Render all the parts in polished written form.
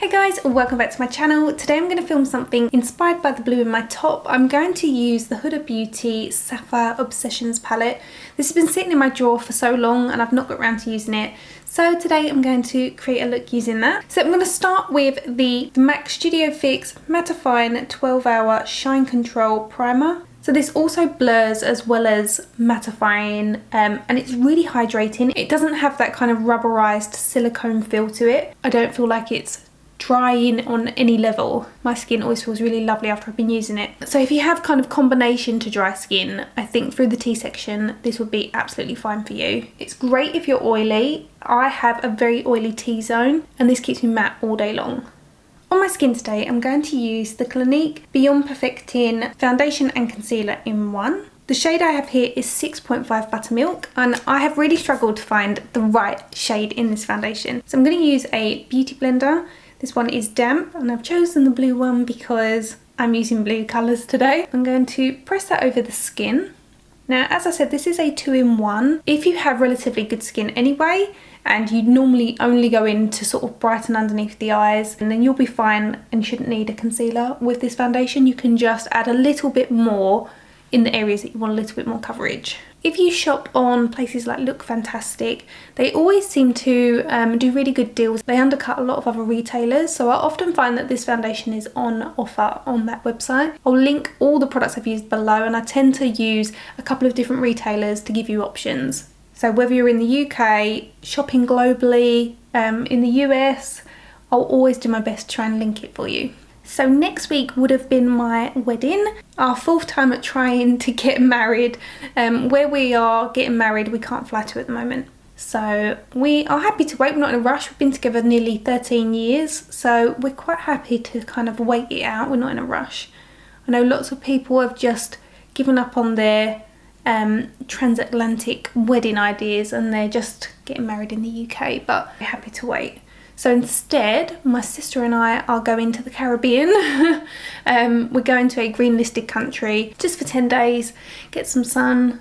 Hey guys, welcome back to my channel. Today I'm going to film something inspired by the blue in my top. I'm going to use the Huda Beauty Sapphire Obsessions palette. This has been sitting in my drawer for so long and I've not got around to using it. So today I'm going to create a look using that. So I'm going to start with the MAC Studio Fix Mattifine 12-Hour Shine Control Primer. So this also blurs as well as mattifying and it's really hydrating. It doesn't have that kind of rubberized silicone feel to it. I don't feel like it's drying on any level. My skin always feels really lovely after I've been using it. So if you have kind of combination to dry skin, I think through the T section this would be absolutely fine for you. It's great if you're oily. I have a very oily T-zone and this keeps me matte all day long. On my skin today I'm going to use the Clinique Beyond Perfecting Foundation and Concealer in one. The shade I have here is 6.5 Buttermilk and I have really struggled to find the right shade in this foundation. So I'm going to use a beauty blender. This one is damp and I've chosen the blue one because I'm using blue colours today. I'm going to press that over the skin. Now, as I said, this is a 2-in-1. If you have relatively good skin anyway, and you normally only go in to sort of brighten underneath the eyes, and then you'll be fine and shouldn't need a concealer with this foundation. You can just add a little bit more in the areas that you want a little bit more coverage. If you shop on places like Look Fantastic, they always seem to do really good deals. They undercut a lot of other retailers, so I often find that this foundation is on offer on that website. I'll link all the products I've used below, and I tend to use a couple of different retailers to give you options. So whether you're in the UK, shopping globally, in the US, I'll always do my best to try and link it for you. So next week would have been my wedding, our 4th time at trying to get married. Where we are getting married, we can't fly to at the moment. So we are happy to wait, we're not in a rush. We've been together nearly 13 years, so we're quite happy to kind of wait it out. We're not in a rush. I know lots of people have just given up on their transatlantic wedding ideas and they're just getting married in the UK, but we're happy to wait. So instead, my sister and I are going to the Caribbean. We're going to a green listed country just for 10 days, get some sun,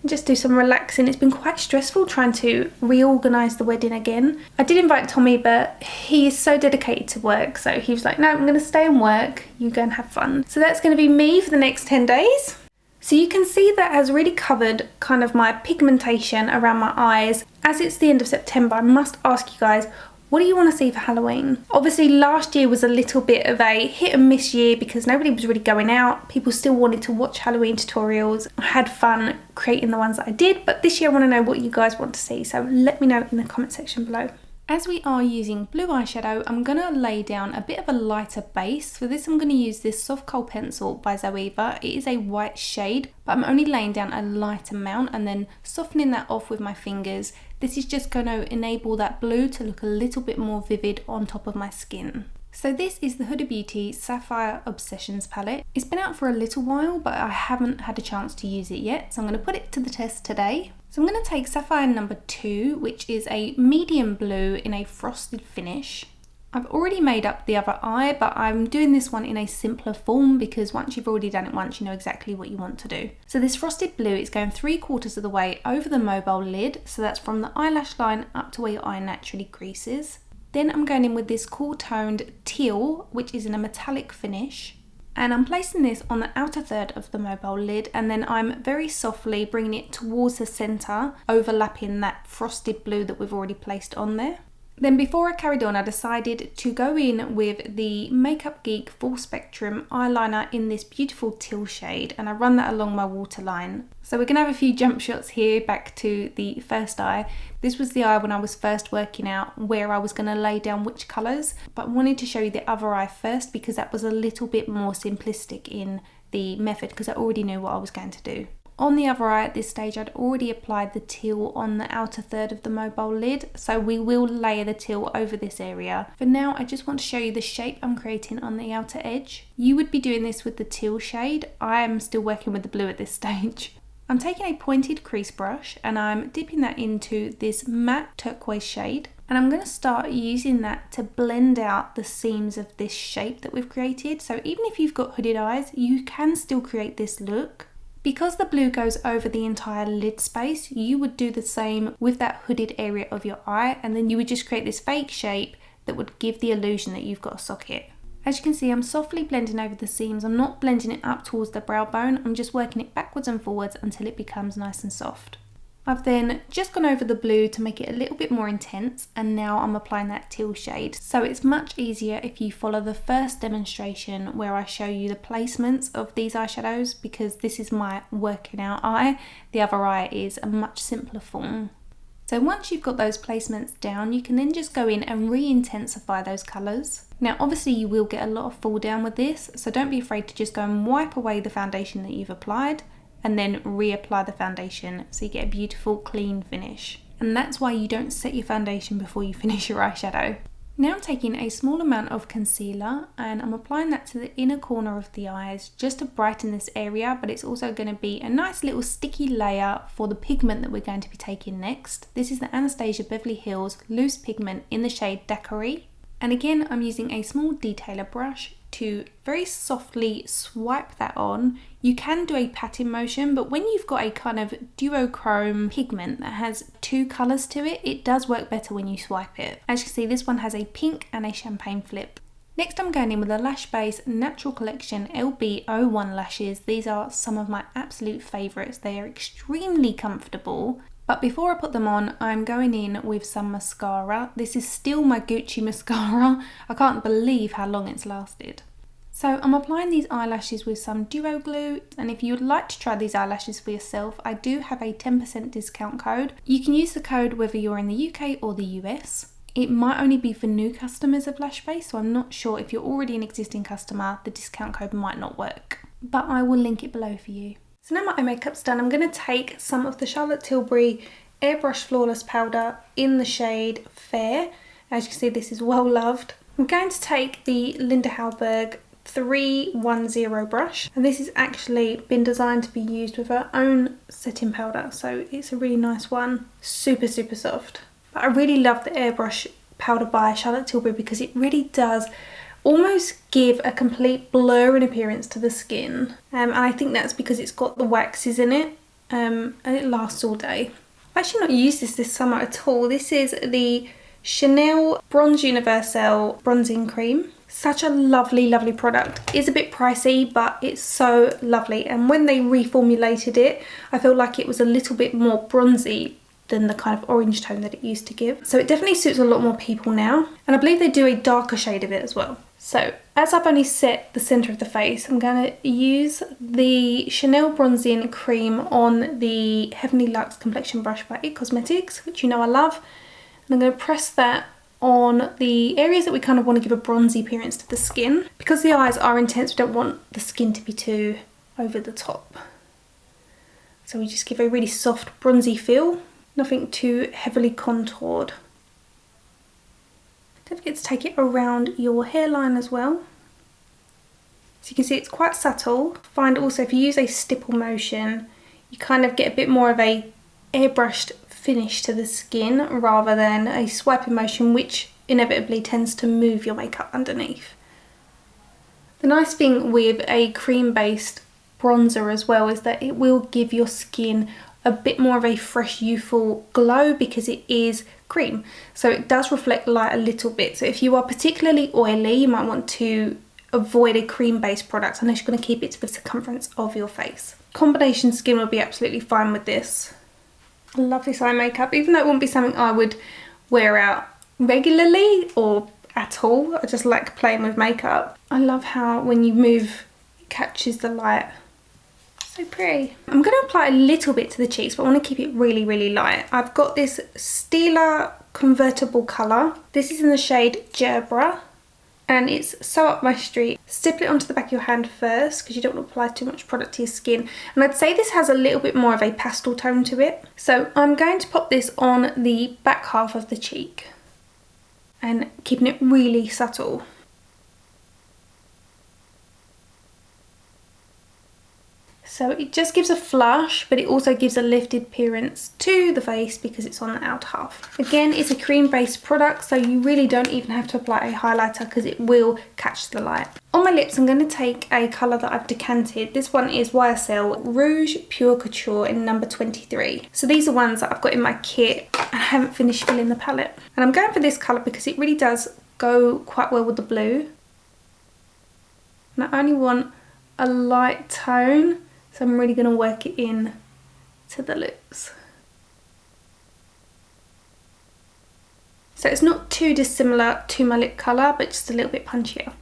just do some relaxing. It's been quite stressful trying to reorganise the wedding again. I did invite Tommy, but he is so dedicated to work, so he was like, no, I'm going to stay and work, you go and have fun. So that's going to be me for the next 10 days. So you can see that has really covered kind of my pigmentation around my eyes. As it's the end of September, I must ask you guys, what do you want to see for Halloween? Obviously last year was a little bit of a hit and miss year because nobody was really going out. People still wanted to watch Halloween tutorials. I had fun creating the ones that I did, but this year I want to know what you guys want to see, so let me know in the comment section below. As we are using blue eyeshadow, I'm going to lay down a bit of a lighter base. For this I'm going to use this Soft Kohl pencil by Zoeva. It is a white shade, but I'm only laying down a light amount and then softening that off with my fingers. This is just going to enable that blue to look a little bit more vivid on top of my skin. So this is the Huda Beauty Sapphire Obsessions palette. It's been out for a little while, but I haven't had a chance to use it yet, so I'm going to put it to the test today. So I'm going to take Sapphire number 2, which is a medium blue in a frosted finish. I've already made up the other eye, but I'm doing this one in a simpler form because once you've already done it once, you know exactly what you want to do. So this frosted blue is going 3/4 of the way over the mobile lid, so that's from the eyelash line up to where your eye naturally creases. Then I'm going in with this cool toned teal, which is in a metallic finish. And I'm placing this on the outer third of the mobile lid, and then I'm very softly bringing it towards the centre, overlapping that frosted blue that we've already placed on there. Then before I carried on, I decided to go in with the Makeup Geek Full Spectrum eyeliner in this beautiful teal shade, and I run that along my waterline. So we're going to have a few jump shots here back to the first eye. This was the eye when I was first working out where I was going to lay down which colours, but I wanted to show you the other eye first because that was a little bit more simplistic in the method because I already knew what I was going to do. On the other eye at this stage, I'd already applied the teal on the outer third of the mobile lid, so we will layer the teal over this area. For now, I just want to show you the shape I'm creating on the outer edge. You would be doing this with the teal shade. I am still working with the blue at this stage. I'm taking a pointed crease brush and I'm dipping that into this matte turquoise shade. And I'm going to start using that to blend out the seams of this shape that we've created. So even if you've got hooded eyes, you can still create this look. Because the blue goes over the entire lid space, you would do the same with that hooded area of your eye, and then you would just create this fake shape that would give the illusion that you've got a socket. As you can see, I'm softly blending over the seams. I'm not blending it up towards the brow bone. I'm just working it backwards and forwards until it becomes nice and soft. I've then just gone over the blue to make it a little bit more intense, and now I'm applying that teal shade. So it's much easier if you follow the first demonstration where I show you the placements of these eyeshadows, because this is my working out eye. The other eye is a much simpler form. So once you've got those placements down, you can then just go in and re-intensify those colours. Now obviously you will get a lot of fall down with this, so don't be afraid to just go and wipe away the foundation that you've applied and then reapply the foundation so you get a beautiful clean finish. And that's why you don't set your foundation before you finish your eyeshadow. Now I'm taking a small amount of concealer and I'm applying that to the inner corner of the eyes just to brighten this area, but it's also going to be a nice little sticky layer for the pigment that we're going to be taking next. This is the Anastasia Beverly Hills Loose Pigment in the shade Daiquiri. And again, I'm using a small detailer brush to very softly swipe that on. You can do a patting motion, but when you've got a kind of duochrome pigment that has two colours to it, it does work better when you swipe it. As you can see, this one has a pink and a champagne flip. Next I'm going in with a Lash Base Natural Collection Lb01 Lashes. These are some of my absolute favourites. They are extremely comfortable. But before I put them on, I'm going in with some mascara. This is still my Gucci mascara. I can't believe how long it's lasted. So I'm applying these eyelashes with some duo glue, and if you would like to try these eyelashes for yourself, I do have a 10% discount code. You can use the code whether you're in the UK or the US. It might only be for new customers of Lash Base, so I'm not sure if you're already an existing customer, the discount code might not work. But I will link it below for you. So now my eye makeup's done, I'm going to take some of the Charlotte Tilbury Airbrush Flawless Powder in the shade Fair. As you can see, this is well loved. I'm going to take the Linda Hallberg 310 brush, and this has actually been designed to be used with her own setting powder, so it's a really nice one. Super soft. But I really love the Airbrush powder by Charlotte Tilbury because it really does almost give a complete blur in appearance to the skin, and I think that's because it's got the waxes in it, and it lasts all day. I've actually not used this summer at all. This is the Chanel Bronze Universal Bronzing Cream. Such a lovely product. It's a bit pricey, but it's so lovely, and when they reformulated it, I feel like it was a little bit more bronzy than the kind of orange tone that it used to give. So it definitely suits a lot more people now, and I believe they do a darker shade of it as well. So as I've only set the centre of the face, I'm going to use the Chanel Bronzing Cream on the Heavenly Luxe Complexion Brush by IT Cosmetics, which you know I love. And I'm going to press that on the areas that we kind of want to give a bronzy appearance to the skin. Because the eyes are intense, we don't want the skin to be too over the top. So we just give a really soft bronzy feel, nothing too heavily contoured. Don't forget to take it around your hairline as well. So you can see it's quite subtle. Find also if you use a stipple motion, you kind of get a bit more of a airbrushed finish to the skin rather than a swiping motion, which inevitably tends to move your makeup underneath. The nice thing with a cream based bronzer as well is that it will give your skin a bit more of a fresh, youthful glow because it is cream, so it does reflect light a little bit. So if you are particularly oily, you might want to avoid a cream based product unless you're going to keep it to the circumference of your face. Combination skin will be absolutely fine with this. I love this eye makeup, even though it wouldn't be something I would wear out regularly or at all. I just like playing with makeup. I love how when you move it catches the light. So pretty. I'm going to apply a little bit to the cheeks, but I want to keep it really light. I've got this Stila convertible colour. This is in the shade Gerbera, and it's so up my street. Stipple it onto the back of your hand first because you don't want to apply too much product to your skin. And I'd say this has a little bit more of a pastel tone to it. So I'm going to pop this on the back half of the cheek and keeping it really subtle. So it just gives a flush, but it also gives a lifted appearance to the face because it's on the outer half. Again, it's a cream based product, so you really don't even have to apply a highlighter because it will catch the light. On my lips, I'm going to take a colour that I've decanted. This one is YSL Rouge Pure Couture in number 23. So these are ones that I've got in my kit and I haven't finished filling the palette. And I'm going for this colour because it really does go quite well with the blue. And I only want a light tone, so I'm really going to work it in to the lips. So it's not too dissimilar to my lip colour, but just a little bit punchier.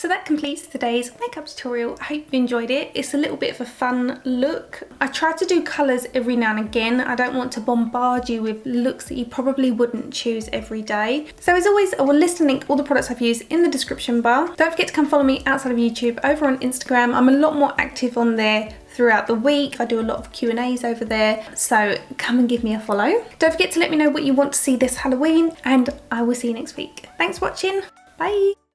So that completes today's makeup tutorial. I hope you enjoyed it. It's a little bit of a fun look. I try to do colours every now and again. I don't want to bombard you with looks that you probably wouldn't choose every day. So as always, I will list and link all the products I've used in the description bar. Don't forget to come follow me outside of YouTube over on Instagram. I'm a lot more active on there throughout the week. I do a lot of Q&As over there, so come and give me a follow. Don't forget to let me know what you want to see this Halloween, and I will see you next week. Thanks for watching. Bye.